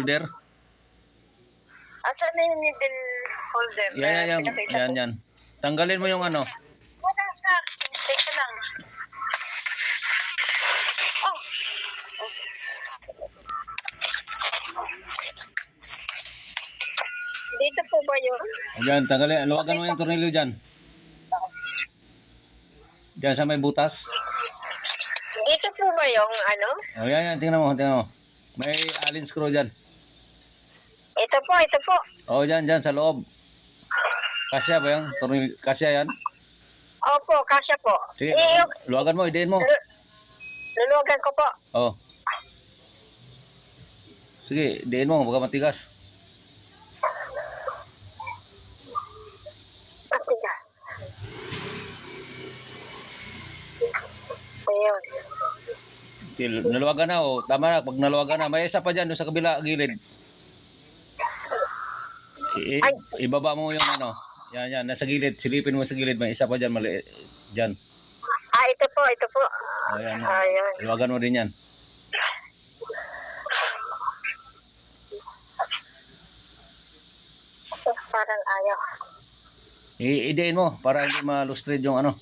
holder. Asan na yung needle holder? Yan. Tanggalin mo yung ano. Wala sa akin. Teka lang. Oh. Dito po ba yun? Ayan, tanggalin. Luwagan mo yung tornilyo dyan. Dyan sa may butas. Dito po ba yung ano? O yan. Tingnan mo. May allen screw dyan. Ito po. O dyan sa loob. Kasya ba yan? Kasya yan? Opo, kasya po. Sige, luwagan mo. Idein mo. Luluwagan ko po. O. Sige, idein mo. Baka matigas. Matigas. Ayun. Naluwagan na o. Tama na. Pag naluwagan na. May isa pa dyan doon sa kabila gilid. Ibaba mo yung ano. Yan. Nasa gilid. Silipin mo sa gilid. May isa pa dyan. Mali. Dyan. Ito po. O yan. Ayun. Luwagan mo din yan. Parang ayaw. Idein mo. Para hindi malustrid yung ano.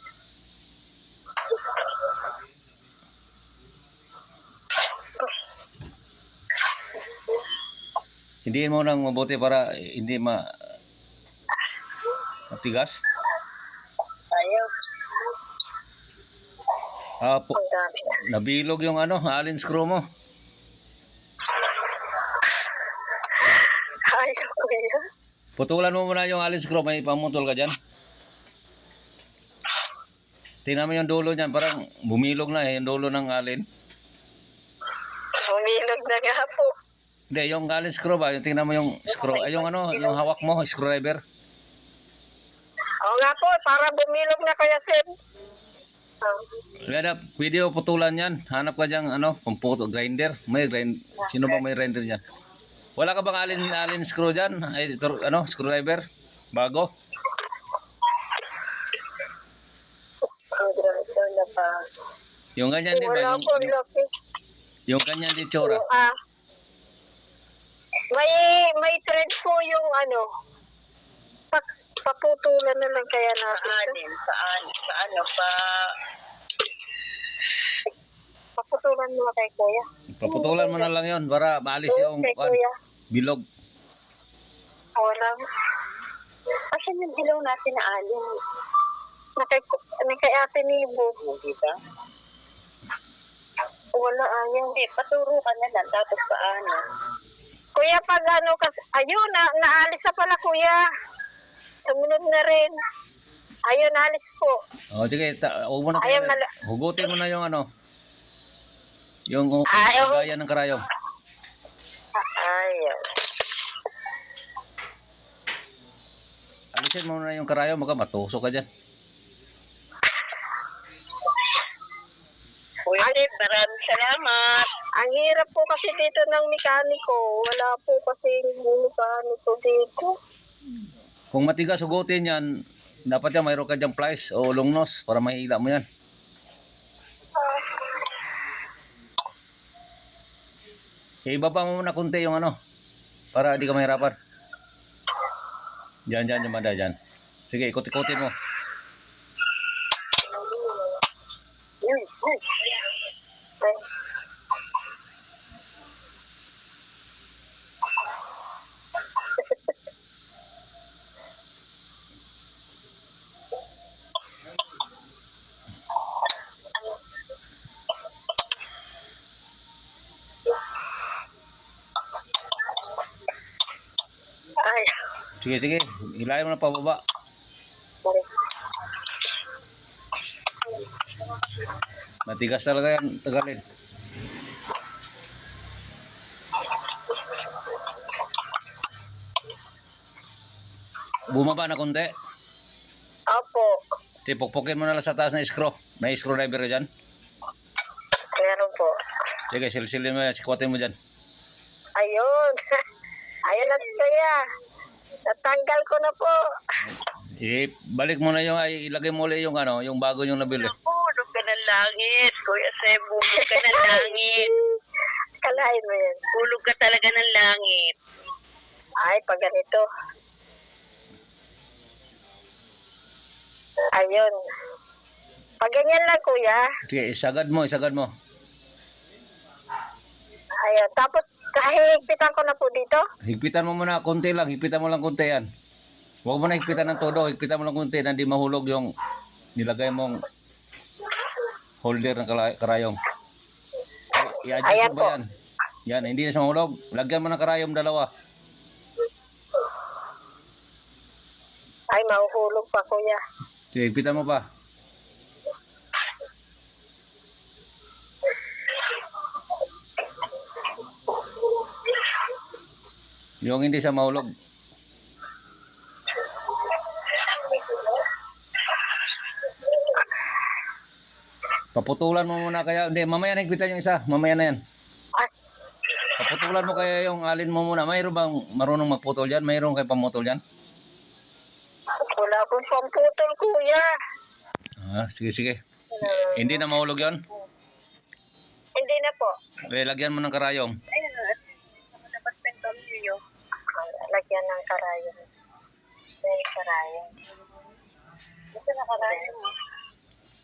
Hindi mo nang mabuti para hindi matigas. Ayaw. Nabilog yung ano, allen screw mo. Ayaw ko yan. Putulan mo muna yung allen screw, may pamutol ka dyan. Tingnan mo yung dulo niyan, parang bumilog na yung dulo ng allen. Bumilog na nga po. Hindi, yung allen screw ba? Yung tingnan mo yung screw, yung ano, yung hawak mo, screwdriver. Oo nga po, para bumilog na kaya Seb. Kaya pwede mo putulan yan. Hanap ka dyan, ano, pamputo, grinder. May grinder. Sino ba may grinder dyan? Wala ka bang allen screw dyan? Ay, ano, screwdriver? Bago? Screwdriver na pa. Yung ganyan din ba? Wala po, laki. Yung ganyan din tsura. May thread po yung ano. Paputulan na lang kaya natin. Paputulan mo kay kuya. Paputulan mo na lang yun para maalis yung bilog. Wala. Kasi yung ilaw natin na alin. Kay ate ni Ibo. Diba? Wala ayaw. Hindi, paturo ka na lang. Tapos paano? Kuya, pag ano kasi, ayun, naalis na pala kuya. Sumunod na rin. Ayun, naalis po. O, sige, huwag mo na hugutin mo na yung ano. Yung gaya ng karayom. Ayaw. Alisin mo na yung karayom, baka matusok ka dyan. Kuya, maraming salamat. Ang hirap po kasi dito ng mekaniko. Wala po kasi mekaniko dito. Kung matigas hugutin yan, dapat yan mayroon ka dyan plies o lungnos para mahila mo yan. Ibaba mo muna kunti yung ano, para di ka mahirapan. Diyan, yung banda dyan. Sige, ikot-ikotin mo. Sige, hilahin mo na pababa. Matigas talaga yan, tagalin. Bumaba na konti. Opo. Pukpukin mo na lang sa taas na screw. May screwdriver dyan. Meron po. Sige, silsilin mo yan, sikwatin mo dyan. Ayun. Ayun na kaya. Natanggal ko na po. Balik mo na yung, ilagay mo ulit yung ano, yung bago yung nabili. Bulog ka ng langit. Kuya Seb, bulog ka ng langit. Kalain mo yan. Hulog ka talaga ng langit. Ay, pag ganito. Ayun. Pag ganyan lang, kuya. Sige, isagad mo, isagad mo. Ayun. Tapos, kahigpitan ko na po dito. Higpitan mo muna, konti lang. Higpitan mo lang konti yan. Huwag mo na higpitan ng todo. Higpitan mo lang konti na di mahulog yung nilagay mong holder ng karayom. I-adjust Ayan mo ba po. yan? Yan, hindi na siya mahulog. Lagyan mo ng karayom dalawa. Ay, mahuhulog pa, kuya. Sige, higpitan mo pa. Yung hindi siya mahulog. Paputulan mo muna kaya. Hindi, mamaya na higpitan yung isa. Mamaya na yan. Ay, Paputulan mo kaya yung alin mo muna. Mayroon bang marunong magputol dyan? Mayroon kayo pamutol dyan? wala akong pamputol, kuya. Ah, sige, sige. Hindi na mahulog yon. Hindi na po. Okay, lagyan mo ng karayom. Ayun, dapat pentomilyo. Lagyan ng karayom. May karayom. Ito na karayo mo.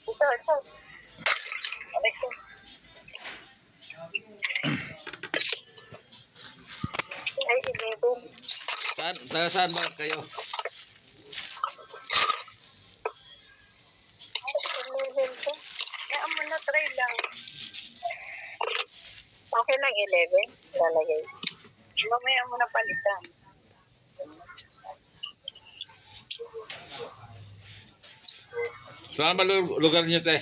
Ito. Abay ko. Ay, inibig. Saan ba kayo? Inibig ko. Kaya mo na, try lang. Okay lang, 11. Lalagay. Mamaya mo na palitan. Saan ba lugar niyo, te?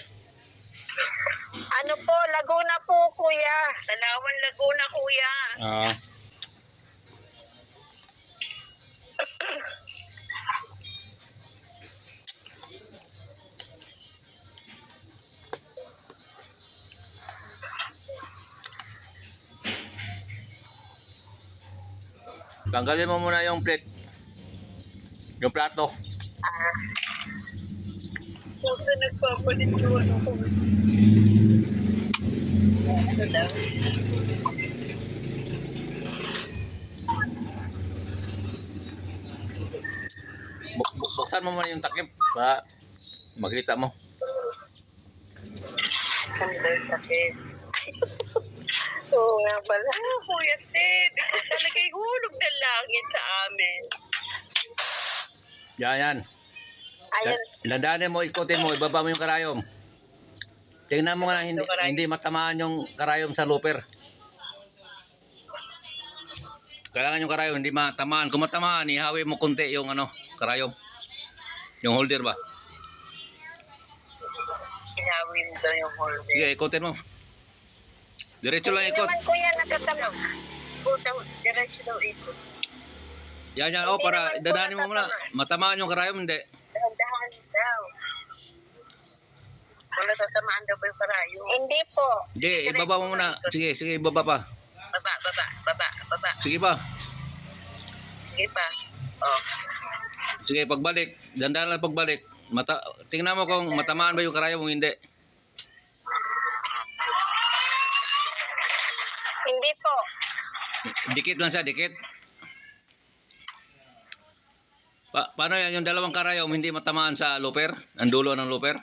Ano po, Laguna po, kuya. Talawan, Laguna, kuya. Ah. Tanggalin mo muna yung plate. Yung plato. Puso nagpapalit ko ano ko. Ano daw? Buksan mo muna yung takip para makita mo. Sandal sakit. Oo nga pala. Kuya Sid, ito talaga yung hulog ng langit sa amin. Yan. Ayan. Landanin mo, ikutin mo, ibaba mo yung karayom. Tingnan mo nga na hindi matamaan yung karayom sa looper. Kailangan yung karayom hindi matamaan. Kung matamaan, ihawi mo konti yung karayom. Yung holder ba? Inawi mo daw yung holder. Sige, ikutin mo. Diretso lang Hindi ikot. naman, kuya, nakatama. Puta, diretso daw ito. Yan, Hindi para naman po dadanin mo muna. natatamaan. Matamaan yung karayom, hindi. Dahan-dahan daw. Wala tatamaan daw pa yung karayo. Hindi po. Sige, ibaba mo muna. Sige, ibaba pa. Baba. Sige pa. Sige pa. Oh. Sige, pagbalik. Dandahan lang pagbalik. Tingnan mo kung matamaan ba yung karayom o hindi. Hindi po. Dikit lang siya, dikit. Paano yan? Yung dalawang karayom hindi matamaan sa looper? Ang dulo ng looper?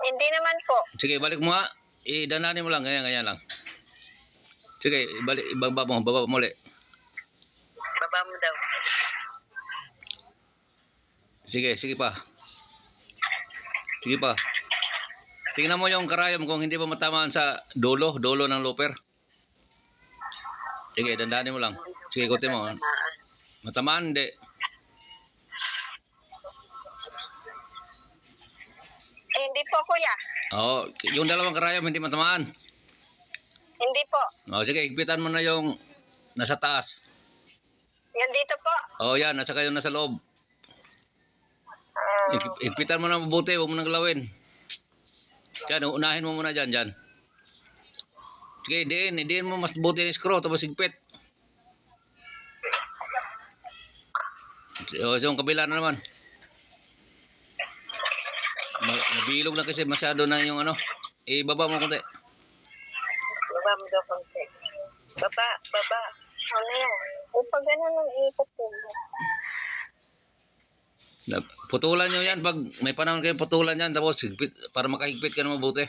Hindi naman po. Sige, balik mo nga. Idananin mo lang. Ganyan lang. Sige, ibaba mo ulit. Baba mo daw. Sige pa. Sige pa. Tingnan mo yung karayom kung hindi pa matamaan sa dulo ng looper. Sige, dandanin mo lang. Sige, ikutin mo. Matamaan, hindi. Hindi po, kuya. Oo, yung dalawang karayom hindi matamaan. Hindi po. Sige, higpitan mo na yung nasa taas. Yan dito po. Yan, nasa kayo nasa loob. Ah, Higpitan mo na mabuti, huwag mo nang galawin. Diyan, unahin mo muna dyan. Sige, diin mo mas buti yung screw, tapos higpit. Yung kabila na naman. Nabilog na kasi masyado na yung ibaba mo konti. Baba mo daw konti. Baba. Ano yan? O pag ganun ang ikot ko. Putulan nyo yan. Pag may panahon kayo putulan yan, tapos higpit, para makahigpit ka na mabuti.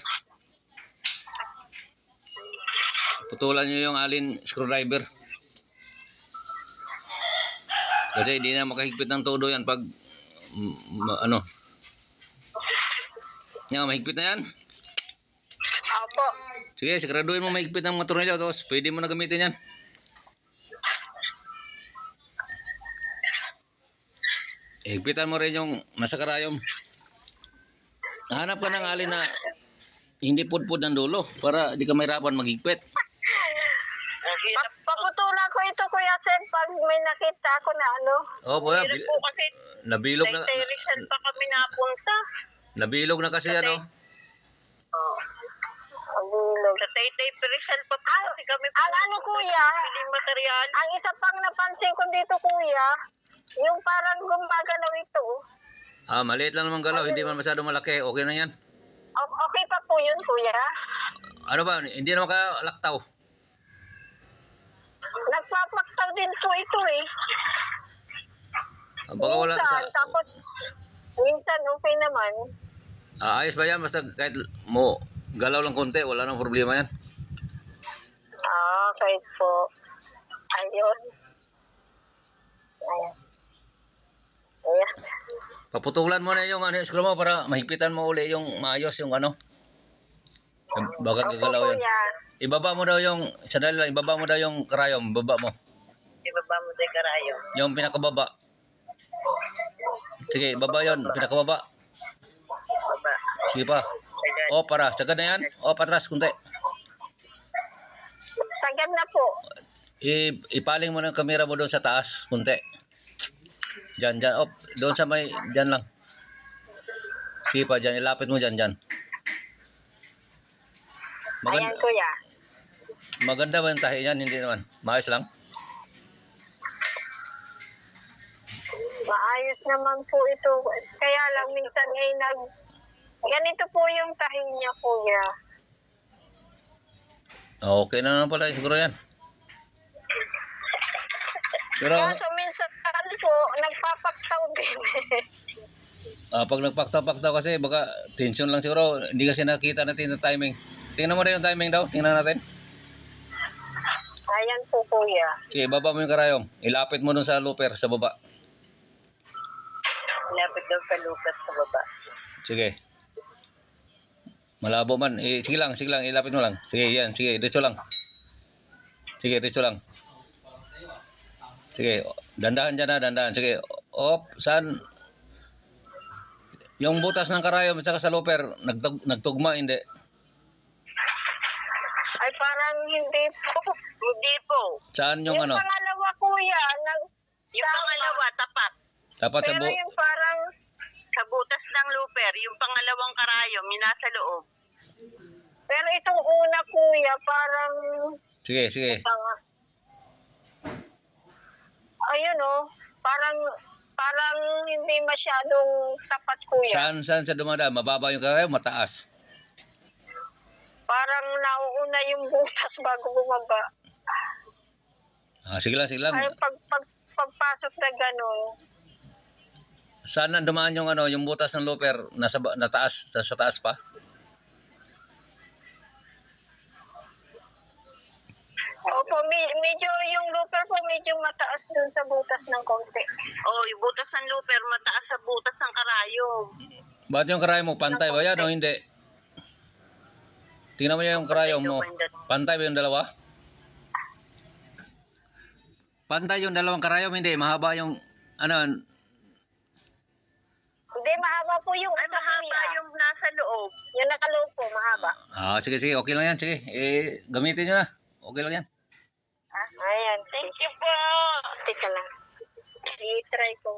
Putulan nyo yung alin screwdriver. Kasi hindi na makahigpit ng todo yan pag ano. Yan, mahigpit na yan. Opo. Sige, siguraduhin mo mahigpit ng mga tornilyo, tapos pwede mo na gamitin yan. Higpitan mo rin yung nasa karayom. Hanap ka ng alin na hindi pudpud ng dulo para di ka mahirapan maghigpit. Paputulan ko ito, Kuya Sen, pag may nakita ako na ano. Oh, boy, Hirap po kasi nabilog na. Taytay Rizal pa kami napunta. Nabilog na kasi ano. Oh. Ang bilog. Sa Taytay Rizal pa po kasi kami Ang ano, Kuya, piling material. ang isa pang napansin ko dito, Kuya, yung parang gumagalaw ito. Ah, maliit lang naman galaw, hindi man masyado malaki. Okay na yan. Okay pa po yun, Kuya. Ano ba, hindi na makalaktaw. Nagpapaktaw din po ito eh. Ah, baka wala Minsan, sa... tapos minsan okay naman. Ayos ba yan? Basta kahit mo galaw lang konti, wala nang problema yan. Okay po. Ayun. Ayan. Ayan. Paputulan mo na yung ano, screw mo para mahigpitan mo uli yung maayos yung ano. Baka Opo, gagalaw yun. Kuya. Ibaba mo daw yung, sandali lang, ibaba mo daw yung karayom, ibaba mo. Ibaba mo tayo karayo. Yung pinakababa. Sige, ibaba yun, pinakababa. Baba. Sige pa. Sagad. O, para, sagad na yan. O, patras, kunti. Sagad na po. Ipaling mo ng kamera mo doon sa taas, kunti. Diyan, diyan. O, doon sa may, diyan lang. Sige pa, diyan. Ilapit mo diyan, diyan. Ayan, Kuya. Maganda ba yung tahi niyan? Hindi naman. Maayos lang. Maayos naman po ito. Kaya lang minsan ay ganito po yung tahi niya, Kuya. Okay na naman pala, siguro yan. Pero, Kaso minsan po, nagpapaktaw din. pag nagpaktaw-paktaw kasi, baka tension lang siguro. Hindi kasi nakita natin yung timing. Tingnan mo rin yung timing daw. Tingnan natin. Ayan po, Kuya. Okay, baba mo yung karayom. Ilapit mo dun sa looper, sa baba. Lapit daw sa lupat sa baba. Sige. Malabo man. Sige lang. Ilapit mo lang. Sige, yan. Sige, diretso lang. Sige, diretso lang. Sige, dandahan dyan na, dandahan. Sige, saan? Yung butas ng karayom at saka sa looper, nagtugma, hindi. Ay, parang hindi po. Hindi po. Saan yung ano? Pangalawa, Kuya, Yung pangalawa, tapat. Tapat sa pero yung parang, Sa butas ng looper, yung pangalawang karayom, yung nasa loob. pero itong una, Kuya, parang, Sige. ayun parang hindi masyadong tapat, Kuya. Saan sa dumadaan? Mababa yung karayom, mataas. Parang nauuna yung butas bago bumaba. Sige lang. Ay, pagpasok na gano'n. Saan na dumaan yung ano, yung butas ng looper? Nataas, sa taas pa? Opo, medyo yung looper po medyo mataas dun sa butas ng konti. Oh, yung butas ng looper, mataas sa butas ng karayom. Bakit yung karayom mo? Pantay ba yan o hindi? Tingnan mo yung karayom mo. Pantay ba yung dalawa? Pantay yung dalawang karayom, hindi. Mahaba yung, ano, Hindi, mahaba po yung Ay, isa, mahaba Kuya. yung nasa loob. Yung nasa loob po, mahaba. sige. Okay lang yan. Sige. Gamitin nyo na. Okay lang yan. Ayan. Thank you po. Teka lang. I-try ko.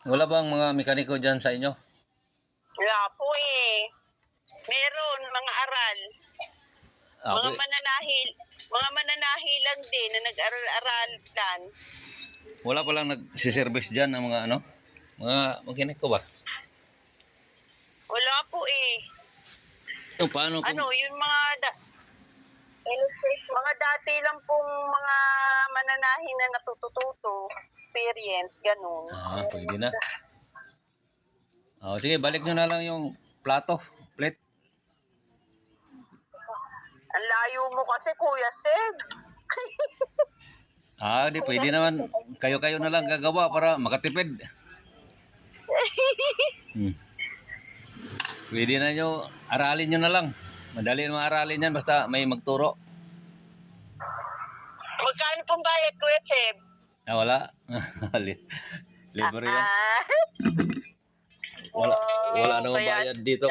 Wala bang mga mekaniko dyan sa inyo? Wala po eh. Meron, mga aral. Mga Okay. mananahilan din na nag-aral-aralan. Wala palang nagsiservice dyan ng mga ano? Mga makinig ko ba? Wala po eh. So, paano kung... Ano, yung mga dati lang pong mga mananahin na natututo, experience, ganun. Pwede na. Sige, balik nyo na lang yung plate. Ang layo mo kasi, Kuya Seb. Di pwede naman. Kayo-kayo na lang gagawa para makatipid. Pwede na nyo, aralin nyo na lang. Madali naman aralin yan basta may magturo. Magkano pong bayad, Kuya Seb? Wala. Libre yan. Wala namang kaya bayad dito.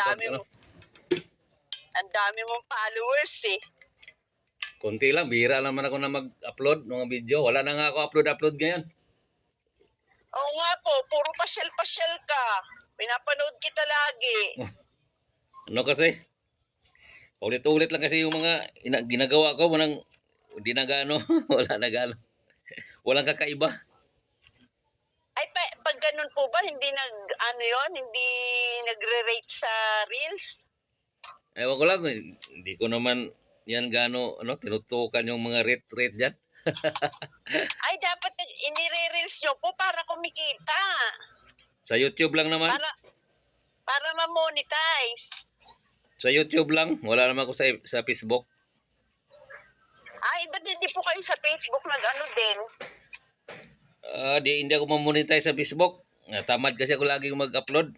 Ang dami mong followers eh. Konti lang, bihira naman ako na mag-upload ng video. Wala na nga ako upload ngayon. Oo nga po, puro pasyal-pasyal ka. Pinapanood kita lagi. Ano kasi? Ulit-ulit lang kasi yung mga ginagawa ko. Hindi na gano. Wala na gano. Walang kakaiba. Ay, pag ganun po ba, hindi hindi nagre-rate sa Reels? Ewan ko lang. Hindi ko naman yan gano, tinutukan yung mga rate dyan. Ay, dapat inire-reels nyo po para kumikita. Sa YouTube lang naman. Para ma-monetize. Sa YouTube lang. Wala naman ako sa Facebook. Ay, ba't hindi po kayo sa Facebook nag-ano din? Hindi ako mamonetize sa Facebook. Tamad kasi ako laging mag-upload.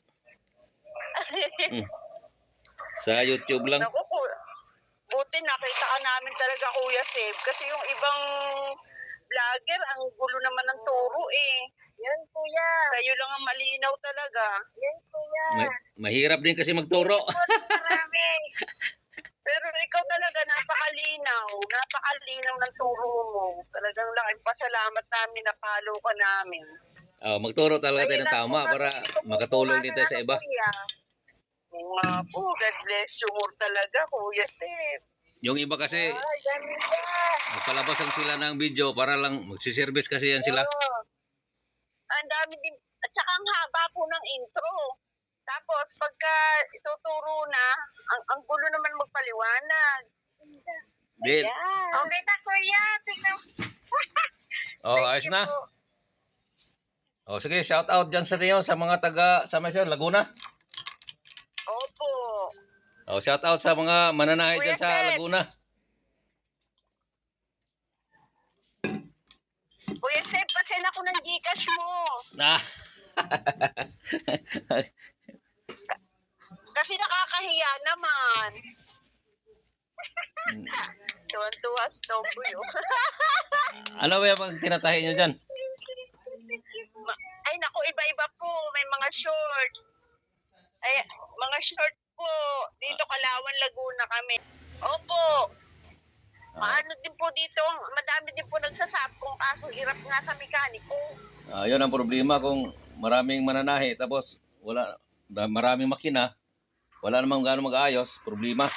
Sa YouTube lang. Naku po, buti nakita ka namin talaga, Kuya Seb. Kasi yung ibang vlogger, ang gulo naman ng turo eh. Yan, Kuya. Sa'yo lang ang malinaw talaga. Yan, Kuya. Mahirap din kasi magturo. Marami. Pero ikaw talaga, napakalinaw. Napakalinaw ng turo mo. Talagang laking pasalamat namin na follow ka namin. Magturo talaga tayo ng tama para makatulong din tayo sa iba. Nga po, God bless you more talaga, Kuya Seb. Yung iba kasi, magpalabas lang sila ng video para lang magsiservice kasi yan sila. Ang dami din, at saka ang haba po ng intro. Tapos, pagka ituturo na, ang gulo naman magpaliwanag. Din. Okay na, Kuya. Tingnan. Ayos na. Sige, shout out dyan sa inyo sa mga sa Laguna. Opo. Shout out sa mga mananahe Kuya dyan sa Seb. Laguna. Kuya Seb, pasin ako ng Gcash mo. Kasi nakakahiya naman. Tuwan-tuwa, snobo yun. Ano ba yung tinatahi nyo dyan? Ay, naku, iba-iba po. May mga short. Ay, mga short po. Dito, Kalawan, Laguna kami. Opo. Maano din po dito, madami din po nagsasabkong kaso hirap nga sa mekaniko. Yun ang problema kung maraming mananahe tapos maraming makina, wala namang gano'ng mag-aayos, problema.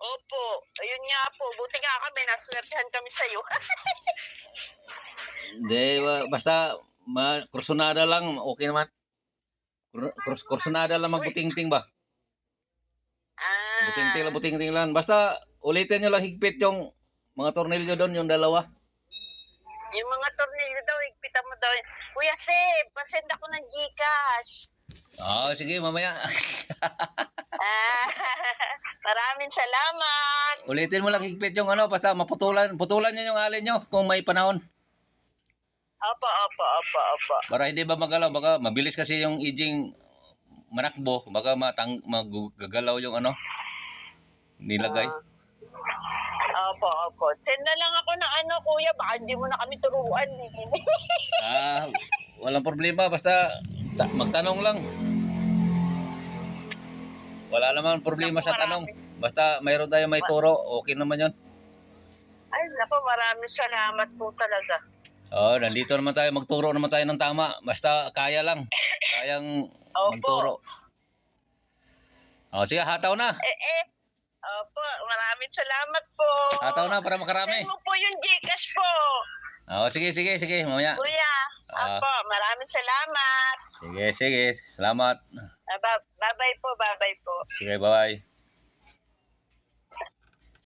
Opo, ayun nga po. Buti nga kami, naswertehan kami sa'yo. Hindi, basta kursunada lang, okay naman. Kursunada lang magbuting-ting ba? Buting-ting lang. Basta ulitin nyo lang higpit yung mga tornilyo doon, yung dalawa. Yung mga tornilyo daw, higpitan mo daw. Kuya Seb, pasend ako ng Gcash. Sige, mamaya. Maraming salamat. Ulitin mo lang higpit yung basta putulan nyo yung alin nyo kung may panahon. Opo. Para hindi ba magalaw, baka mabilis kasi yung aging manakbo, baka magagalaw yung nilagay. Opo. Send na lang ako ng Kuya, baka hindi mo na kami turuan. Walang problema, basta magtanong lang. Wala naman problema sa tanong. Basta mayroon tayo may turo, okay naman yun. Ay, naku, maraming salamat po talaga. Nandito naman tayo, magturo naman tayo ng tama. Basta kaya lang. Kayang magturo. Sige, hataw na. Opo, maraming salamat po. Hataw na para makarami. Send mo po yung Gcash po. Sige, sige, sige, mamaya. Kuya, Ah. apo, maraming salamat. Sige, sige. Salamat. Bye-bye po, bye-bye po. Sige, bye-bye.